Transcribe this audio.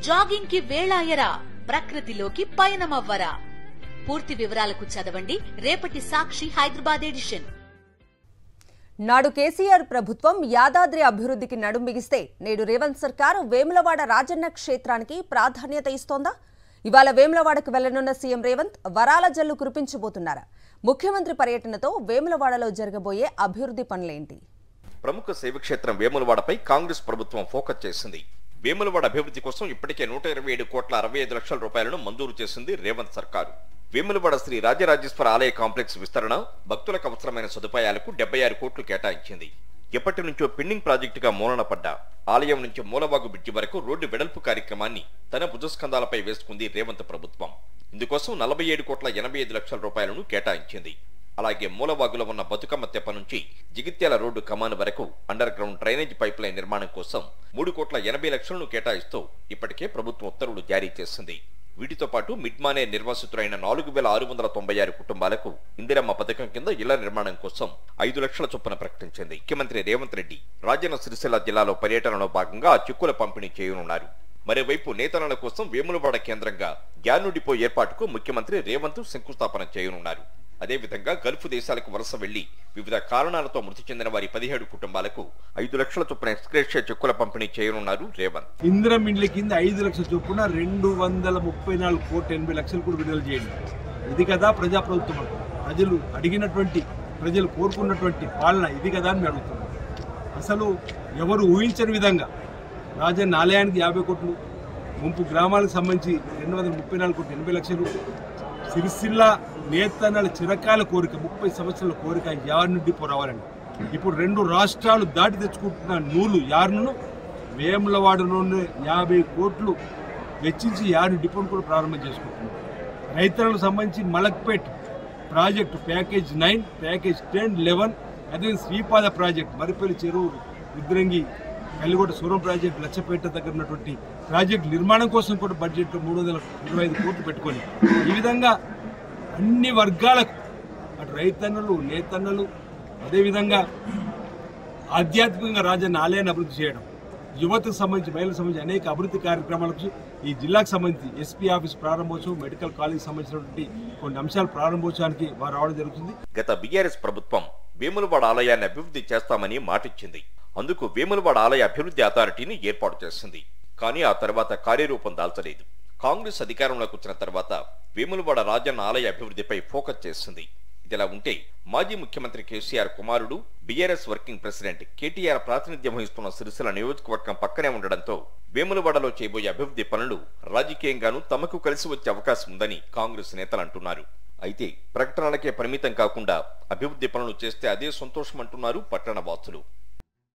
Jogging కి వేళాయరా, ప్రకృతిలోకి పయనమవ్వరా? పూర్తి వివరాలకు చదవండి రేపటి సాక్షి హైదరాబాద్ ఎడిషన్. నాడు కేసీఆర్ ప్రభుత్వం యాదాద్రి అభివృద్ధికి నడుం బిగిస్తే నేడు రేవంత్ సర్కారు వేములవాడ రాజన్న క్షేత్రానికి ప్రాధాన్యత ఇస్తోందా? ఇవాళ వేములవాడకు వెళ్లనున్న సీఎం రేవంత్ వరాల జల్లు కురిపించబోతున్నారా? ముఖ్యమంత్రి పర్యటనతో వేములవాడలో జరగబోయే అభివృద్ధి పనులేంటి? ప్రముఖ శైవక్షేత్రం వేములవాడపై కాంగ్రెస్ ప్రభుత్వం ఫోకస్ చేసింది. వేములవాడ అభివృద్ధి కోసం ఇప్పటికే 127,65,00,000 రూపాయలను మంజూరు చేసింది రేవంత్ సర్కారు. వేములవాడ శ్రీ రాజరాజేశ్వర ఆలయ కాంప్లెక్స్ విస్తరణ, భక్తులకు అవసరమైన సదుపాయాలకు 76 కోట్లు కేటాయించింది. ఎప్పటి నుంచో పెండింగ్ ప్రాజెక్టుగా మూలన పడ్డ ఆలయం నుంచి మూలవాగు బ్రిడ్జి వరకు రోడ్డు వెడల్పు కార్యక్రమాన్ని తన భుజస్కంధాలపై వేసుకుంది రేవంత్ ప్రభుత్వం. ఇందుకోసం 47,85,00,000 రూపాయలను కేటాయించింది. అలాగే మూలవాగులో ఉన్న బతుకమ్మ తెప్ప నుంచి జిగిత్యాల రోడ్డు కమాన్ వరకు under ground drainage pipe line నిర్మాణం కోసం 3,80,00,000 కేటాయిస్తూ ఇప్పటికే ప్రభుత్వం ఉత్తర్వులు జారీ చేసింది. వీటితో పాటు మిడ్మానే నిర్వాసితులైన 4,696 కుటుంబాలకు ఇందిరమ్మ పథకం కింద ఇళ్ల నిర్మాణం కోసం 5 లక్షల చొప్పున ప్రకటించింది. ముఖ్యమంత్రి రేవంత్ రెడ్డి రాజన్న సిరిసిల్ల జిల్లాలో పర్యటనలో భాగంగా ఆ చెక్కుల పంపిణీ చేయనున్నారు. మరోవైపు నేతన్నల కోసం వేములవాడ కేంద్రంగా గ్యాను డిపో ఏర్పాటుకు ముఖ్యమంత్రి రేవంత్ శంకుస్థాపన చేయనున్నారు. అదేవిధంగా గల్ఫ్ దేశాలకు వలస వెళ్లి వివిధ కారణాలతో మృతి చెందిన వారి 17 కుటుంబాలకు 5 లక్షల చొప్పున ఎక్స్గ్రేషియా చెక్కుల పంపిణీ చేయనున్నారు రేవంత్. ఇందిరం ఇండ్ల కింద 5 లక్షల చొప్పున 234,80,00,000 కూడా విడుదల చేయండి. ఇది కదా ప్రజాప్రభుత్వం. ప్రజలు అడిగినటువంటి, ప్రజలు కోరుకున్నటువంటి పాలన ఇది కదా అని అడుగుతున్నారు. అసలు ఎవరు ఊహించని విధంగా రాజన్న ఆలయానికి 50 కోట్లు, ముంపు గ్రామాలకు సంబంధించి 234,80,00,000, సిరిసిల్ల నేతన్నల చిరకాల కోరిక, 30 సంవత్సరాల కోరిక యార్ను డిపో రావాలండి. ఇప్పుడు 2 రాష్ట్రాలు దాటి తెచ్చుకుంటున్న నూలు యార్ను వేములవాడలోనే 50 కోట్లు వెచ్చించి యార్ను డిపోను కూడా ప్రారంభం చేసుకుంటున్నారు. రైతులకు సంబంధించి మలక్పేట్ ప్రాజెక్టు ప్యాకేజ్ 9, ప్యాకేజ్ 10, 11, అదే శ్రీపాద ప్రాజెక్ట్, మరిపల్లి చెరువు, రుద్రంగి, కల్లిగొట్ట సూరం ప్రాజెక్టు, లచ్చపేట దగ్గర ఉన్నటువంటి ప్రాజెక్టు నిర్మాణం కోసం కూడా బడ్జెట్లో 325 కోట్లు పెట్టుకొని ఈ విధంగా అన్ని వర్గాలకు, అటు రైతన్నలు, నేతన్నలు, అదేవిధంగా ఆధ్యాత్మికంగా రాజన్న ఆలయాన్ని అభివృద్ధి చేయడం, యువతకు సంబంధించి, మహిళలకు సంబంధించి అనేక అభివృద్ధి కార్యక్రమాలకు ఈ జిల్లాకు సంబంధించి ఎస్పీ ఆఫీస్ ప్రారంభోత్సవం, మెడికల్ కాలేజ్ సంబంధించినటువంటి కొన్ని అంశాల ప్రారంభోత్సవానికి వారు రావడం జరుగుతుంది. గత బీఆర్ఎస్ ప్రభుత్వం వేములవాడ ఆలయాన్ని అభివృద్ధి చేస్తామని మాటిచ్చింది. అందుకు వేములవాడ ఆలయ అభివృద్ధి అథారిటీని ఏర్పాటు చేసింది. కానీ ఆ తర్వాత కార్యరూపం దాల్చలేదు. కాంగ్రెస్ అధికారంలోకి వచ్చిన తర్వాత వేములవాడ రాజన్న ఆలయ అభివృద్ధిపై ఫోకస్ చేసింది. ఇదిలా ఉంటే మాజీ ముఖ్యమంత్రి కేసీఆర్ కుమారుడు, బీఆర్ఎస్ వర్కింగ్ ప్రెసిడెంట్ కేటీఆర్ ప్రాతినిధ్యం వహిస్తున్న సిరిసిల్ల నియోజకవర్గం పక్కనే ఉండడంతో వేములవాడలో చేయబోయే అభివృద్ధి పనులు రాజకీయంగానూ తమకు కలిసి వచ్చే అవకాశం ఉందని కాంగ్రెస్ నేతలు అంటున్నారు. అయితే ప్రకటనలకే పరిమితం కాకుండా అభివృద్ధి పనులు చేస్తే అదే సంతోషం అంటున్నారు పట్టణ వాసులు.